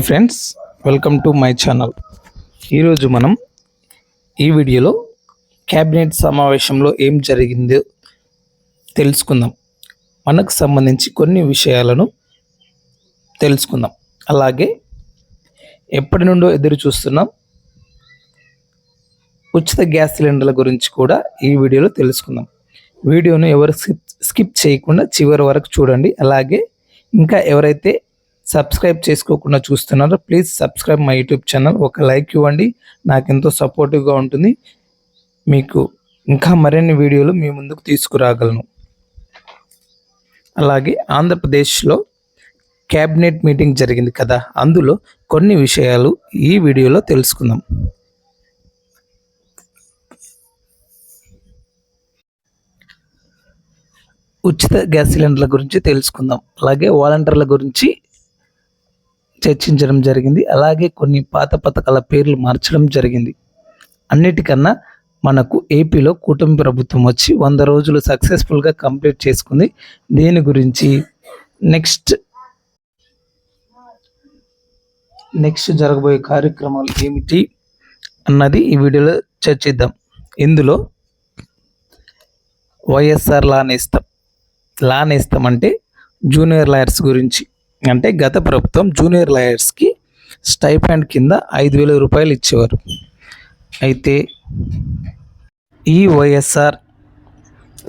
Hi friends, welcome to my channel. ఈరోజు మనం ఈ వీడియోలో క్యాబినెట్ సమావేశంలో ఏం జరిగిందో తెలుసుకుందాం. మనకు సంబంధించి కొన్ని విషయాలను తెలుసుకుందాం. అలాగే ఎప్పటి నుండో ఎదురు చూస్తున్నాం ఉచిత గ్యాస్ సిలిండర్ల గురించి కూడా ఈ వీడియోలో తెలుసుకుందాం. వీడియోను ఎవరు స్కిప్ చేయకుండా చివరి వరకు చూడండి. అలాగే ఇంకా ఎవరైతే సబ్స్క్రైబ్ చేసుకోకుండా చూస్తున్నారో please subscribe my YouTube channel. ఒక లైక్ ఇవ్వండి, నాకు ఎంతో సపోర్టివ్గా ఉంటుంది. మీకు ఇంకా మరిన్ని వీడియోలు మీ ముందుకు తీసుకురాగలను. అలాగే ఆంధ్రప్రదేశ్లో క్యాబినెట్ మీటింగ్ జరిగింది కదా, అందులో కొన్ని విషయాలు ఈ వీడియోలో తెలుసుకుందాం. ఉచిత గ్యాస్ సిలిండర్ల గురించి తెలుసుకుందాం. అలాగే వాలంటీర్ల గురించి చర్చించడం జరిగింది. అలాగే కొన్ని పాత పథకాల పేర్లు మార్చడం జరిగింది. అన్నిటికన్నా మనకు ఏపీలో కూటమి ప్రభుత్వం వచ్చి 100 రోజులు సక్సెస్ఫుల్గా కంప్లీట్ చేసుకుంది. దీని గురించి నెక్స్ట్ జరగబోయే కార్యక్రమాలు ఏమిటి అన్నది ఈ వీడియోలో చర్చిద్దాం. ఇందులో వైఎస్ఆర్ లా నేస్తం అంటే జూనియర్ లాయర్స్ గురించి, అంటే గత ప్రభుత్వం జూనియర్ లాయర్స్కి స్టైఫండ్ కింద 5,000 రూపాయలు ఇచ్చేవారు. అయితే ఈ వైఎస్ఆర్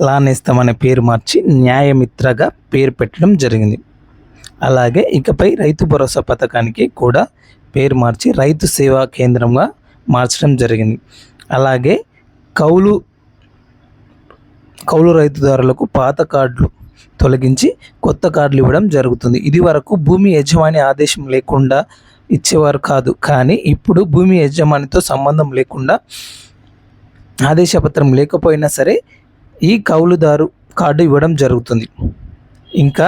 లా నేస్తం అనే పేరు మార్చి న్యాయమిత్రగా పేరు పెట్టడం జరిగింది. అలాగే ఇకపై రైతు భరోసా పథకానికి కూడా పేరు మార్చి రైతు సేవా కేంద్రంగా మార్చడం జరిగింది. అలాగే కౌలు రైతుదారులకు పాత కార్డులు తొలగించి కొత్త కార్డులు ఇవ్వడం జరుగుతుంది. ఇది వరకు భూమి యజమాని ఆదేశం లేకుండా ఇచ్చేవారు కాదు, కానీ ఇప్పుడు భూమి యజమానితో సంబంధం లేకుండా ఆదేశపత్రం లేకపోయినా సరే ఈ కౌలుదారు కార్డు ఇవ్వడం జరుగుతుంది. ఇంకా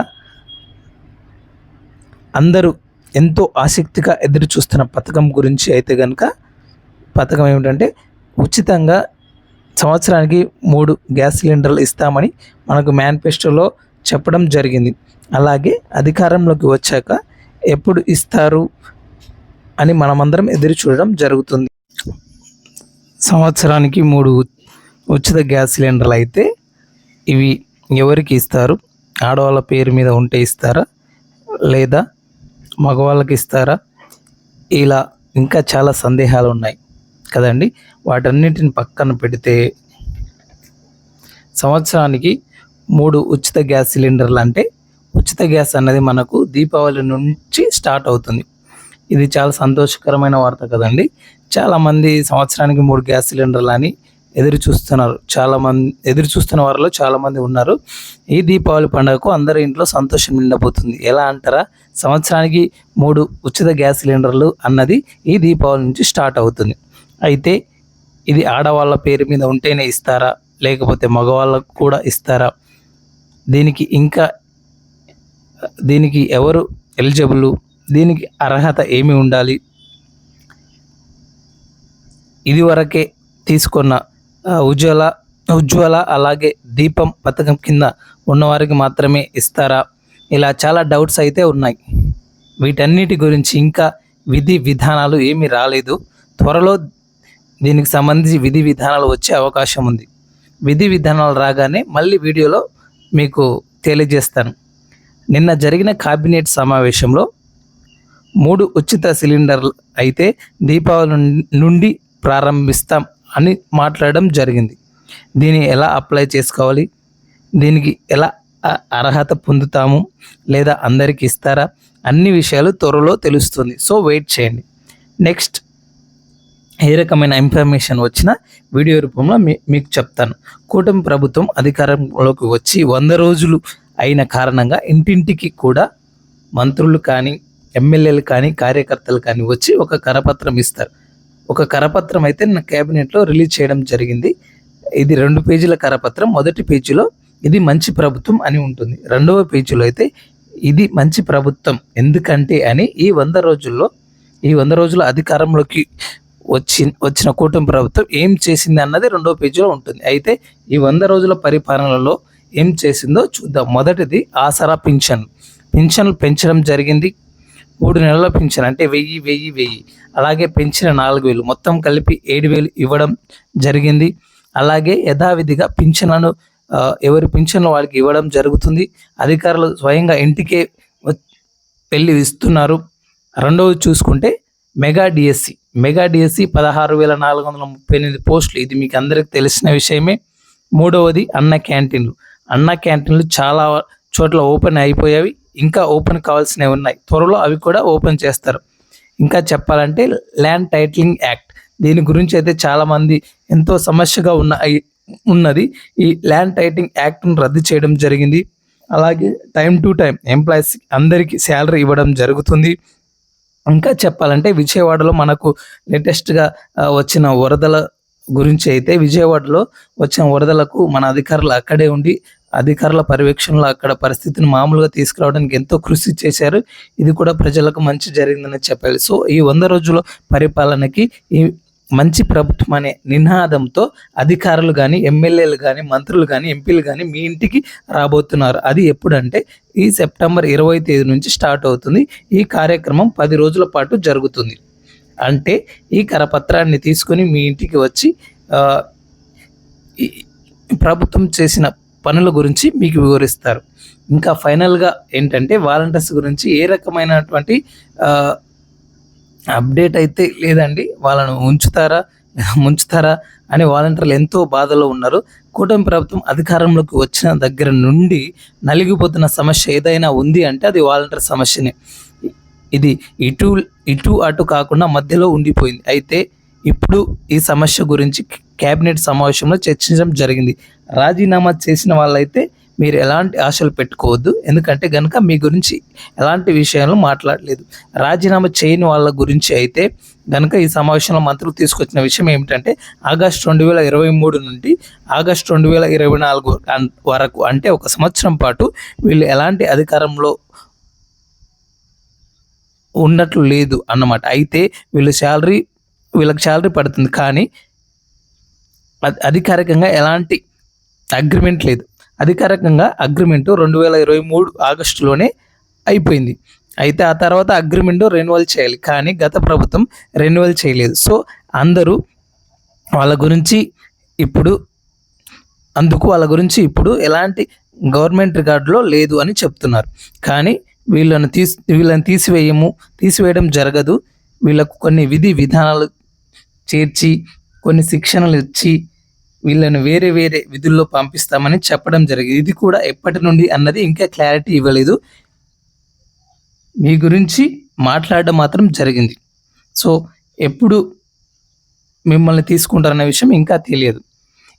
అందరూ ఎంతో ఆసక్తిగా ఎదురు చూస్తున్న పథకం గురించి అయితే కనుక, పథకం ఏమిటంటే ఉచితంగా సంవత్సరానికి 3 గ్యాస్ సిలిండర్లు ఇస్తామని మనకు మేనిఫెస్టోలో చెప్పడం జరిగింది. అలాగే అధికారంలోకి వచ్చాక ఎప్పుడు ఇస్తారు అని మనమందరం ఎదురు చూడడం జరుగుతుంది. సంవత్సరానికి 3 ఉచిత గ్యాస్ సిలిండర్లు అయితే ఇవి ఎవరికి ఇస్తారు? ఆడవాళ్ళ పేరు మీద ఉంటే ఇస్తారా, లేదా మగవాళ్ళకి ఇస్తారా? ఇలా ఇంకా చాలా సందేహాలు ఉన్నాయి కదండి. వాటన్నిటిని పక్కన పెడితే సంవత్సరానికి 3 ఉచిత గ్యాస్ సిలిండర్లు అంటే, ఉచిత గ్యాస్ అన్నది మనకు దీపావళి నుంచి స్టార్ట్ అవుతుంది. ఇది చాలా సంతోషకరమైన వార్త కదండి. చాలామంది సంవత్సరానికి 3 గ్యాస్ సిలిండర్లు అని ఎదురు చూస్తున్నారు. ఎదురు చూస్తున్న వారిలో చాలామంది ఉన్నారు. ఈ దీపావళి పండుగకు అందరి ఇంట్లో సంతోషం నిండబోతుంది. ఎలా అంటారా? సంవత్సరానికి 3 ఉచిత గ్యాస్ సిలిండర్లు అన్నది ఈ దీపావళి నుంచి స్టార్ట్ అవుతుంది. అయితే ఇది ఆడవాళ్ళ పేరు మీద ఉంటేనే ఇస్తారా, లేకపోతే మగవాళ్ళకు కూడా ఇస్తారా? దీనికి ఎవరు ఎలిజిబుల్? దీనికి అర్హత ఏమి ఉండాలి? ఇదివరకే తీసుకున్న ఉజ్వల అలాగే దీపం పథకం కింద ఉన్నవారికి మాత్రమే ఇస్తారా? ఇలా చాలా డౌట్స్ అయితే ఉన్నాయి. వీటన్నిటి గురించి ఇంకా విధి విధానాలు ఏమీ రాలేదు. త్వరలో దీనికి సంబంధించి విధి విధానాలు వచ్చే అవకాశం ఉంది. విధి విధానాలు రాగానే మళ్ళీ వీడియోలో మీకు తెలియజేస్తాను. నిన్న జరిగిన కేబినెట్ సమావేశంలో 3 ఉచిత సిలిండర్లు అయితే దీపావళి నుండి ప్రారంభిస్తాం అని మాట్లాడడం జరిగింది. దీన్ని ఎలా అప్లై చేసుకోవాలి, దీనికి ఎలా అర్హత పొందుతాము, లేదా అందరికి ఇస్తారా, అన్ని విషయాలు త్వరలో తెలుస్తుంది. సో వెయిట్ చేయండి. నెక్స్ట్ ఏ రకమైన ఇన్ఫర్మేషన్ వచ్చినా వీడియో రూపంలో మీకు చెప్తాను. కూటమి ప్రభుత్వం అధికారంలోకి వచ్చి 100 రోజులు అయిన కారణంగా ఇంటింటికి కూడా మంత్రులు కానీ, ఎమ్మెల్యేలు కానీ, కార్యకర్తలు కానీ వచ్చి ఒక కరపత్రం ఇస్తారు. ఒక కరపత్రం అయితే నా క్యాబినెట్లో రిలీజ్ చేయడం జరిగింది. ఇది 2 పేజీల కరపత్రం. మొదటి పేజీలో ఇది మంచి ప్రభుత్వం అని ఉంటుంది. రెండవ పేజీలో అయితే ఇది మంచి ప్రభుత్వం ఎందుకంటే అని ఈ 100 రోజుల అధికారంలోకి వచ్చిన కూటమి ప్రభుత్వం ఏం చేసింది అన్నది 2వ పేజీలో ఉంటుంది. అయితే ఈ 100 రోజుల పరిపాలనలో ఏం చేసిందో చూద్దాం. మొదటిది ఆసరా పింఛన్లు పెంచడం జరిగింది. 3 నెలల పింఛన్ అంటే 1000 అలాగే పెంచిన 4000 మొత్తం కలిపి 7000 ఇవ్వడం జరిగింది. అలాగే యథావిధిగా పింఛన్లను ఎవరి పింఛన్లు వాళ్ళకి ఇవ్వడం జరుగుతుంది. అధికారులు స్వయంగా ఇంటికే వెళ్ళి ఇస్తున్నారు. రెండవది చూసుకుంటే మెగా డిఎస్సి 16,438 పోస్టులు, ఇది మీకు అందరికి తెలిసిన విషయమే. మూడవది అన్న క్యాంటీన్లు చాలా చోట్ల ఓపెన్ అయిపోయాయి, ఇంకా ఓపెన్ కావాల్సినవి ఉన్నాయి, త్వరలో అవి కూడా ఓపెన్ చేస్తారు. ఇంకా చెప్పాలంటే ల్యాండ్ టైటిలింగ్ యాక్ట్, దీని గురించి అయితే చాలామంది ఎంతో సమస్యగా ఉన్నది. ఈ ల్యాండ్ టైటిలింగ్ యాక్ట్ను రద్దు చేయడం జరిగింది. అలాగే టైం టు టైం ఎంప్లాయీస్ అందరికీ శాలరీ ఇవ్వడం జరుగుతుంది. ఇంకా చెప్పాలంటే విజయవాడలో మనకు లేటెస్ట్గా వచ్చిన వరదల గురించి అయితే, విజయవాడలో వచ్చిన వరదలకు మన అధికారులు అక్కడే ఉండి అధికారుల పర్యవేక్షణలో అక్కడ పరిస్థితిని మామూలుగా తీసుకురావడానికి ఎంతో కృషి చేశారు. ఇది కూడా ప్రజలకు మంచి జరిగిందని చెప్పాలి. సో ఈ 100 రోజుల పరిపాలనకి ఈ మంచి ప్రభుత్వం అనే నినాదంతో అధికారులు కానీ, ఎమ్మెల్యేలు కానీ, మంత్రులు కానీ, ఎంపీలు కానీ మీ ఇంటికి రాబోతున్నారు. అది ఎప్పుడంటే ఈ సెప్టెంబర్ 20వ తేదీ నుంచి స్టార్ట్ అవుతుంది. ఈ కార్యక్రమం 10 రోజుల పాటు జరుగుతుంది. అంటే ఈ కరపత్రాన్ని తీసుకొని మీ ఇంటికి వచ్చి ప్రభుత్వం చేసిన పనుల గురించి మీకు వివరిస్తారు. ఇంకా ఫైనల్గా ఏంటంటే వాలంటీర్స్ గురించి ఏ రకమైనటువంటి అప్డేట్ అయితే లేదండి. వాళ్ళను ముంచుతారా అని వాలంటీర్లు ఎంతో బాధలో ఉన్నారు. కూటమి ప్రభుత్వం అధికారంలోకి వచ్చిన దగ్గర నుండి నలిగిపోతున్న సమస్య ఏదైనా ఉంది అంటే అది వాలంటీర్ సమస్యనే. ఇది ఇటు అటు కాకుండా మధ్యలో ఉండిపోయింది. అయితే ఇప్పుడు ఈ సమస్య గురించి కేబినెట్ సమావేశంలో చర్చించడం జరిగింది. రాజీనామా చేసిన వాళ్ళైతే మీరు ఎలాంటి ఆశలు పెట్టుకోవద్దు, ఎందుకంటే కనుక మీ గురించి ఎలాంటి విషయాలు మాట్లాడలేదు. రాజీనామా చేయని వాళ్ళ గురించి అయితే కనుక ఈ సమావేశంలో మంత్రులు తీసుకొచ్చిన విషయం ఏమిటంటే ఆగస్టు 2023 నుండి ఆగస్టు 2024 వరకు, అంటే 1 సంవత్సరం పాటు వీళ్ళు ఎలాంటి అధికారంలో ఉన్నట్లు లేదు అన్నమాట. అయితే వీళ్ళకి శాలరీ పడుతుంది, కానీ అధికారికంగా ఎలాంటి అగ్రిమెంట్ లేదు. అధికారికంగా అగ్రిమెంటు 2023 ఆగస్టులోనే అయిపోయింది. అయితే ఆ తర్వాత అగ్రిమెంటు రెన్యువల్ చేయాలి, కానీ గత ప్రభుత్వం రెన్యువల్ చేయలేదు. సో అందరూ వాళ్ళ గురించి ఇప్పుడు ఎలాంటి గవర్నమెంట్ రికార్డులో లేదు అని చెప్తున్నారు. కానీ వీళ్ళని తీసివేయడం జరగదు. వీళ్ళకు కొన్ని విధి విధానాలు చేర్చి కొన్ని శిక్షణలు ఇచ్చి వీళ్ళని వేరే విధుల్లో పంపిస్తామని చెప్పడం జరిగింది. ఇది కూడా ఎప్పటి నుండి అన్నది ఇంకా క్లారిటీ ఇవ్వలేదు. మీ గురించి మాట్లాడడం మాత్రం జరిగింది. సో ఎప్పుడు మిమ్మల్ని తీసుకుంటారన్న విషయం ఇంకా తెలియదు.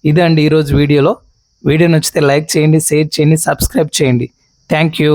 ఇదే అండి ఈరోజు వీడియో నచ్చితే లైక్ చేయండి, షేర్ చేయండి, సబ్స్క్రైబ్ చేయండి. Thank you.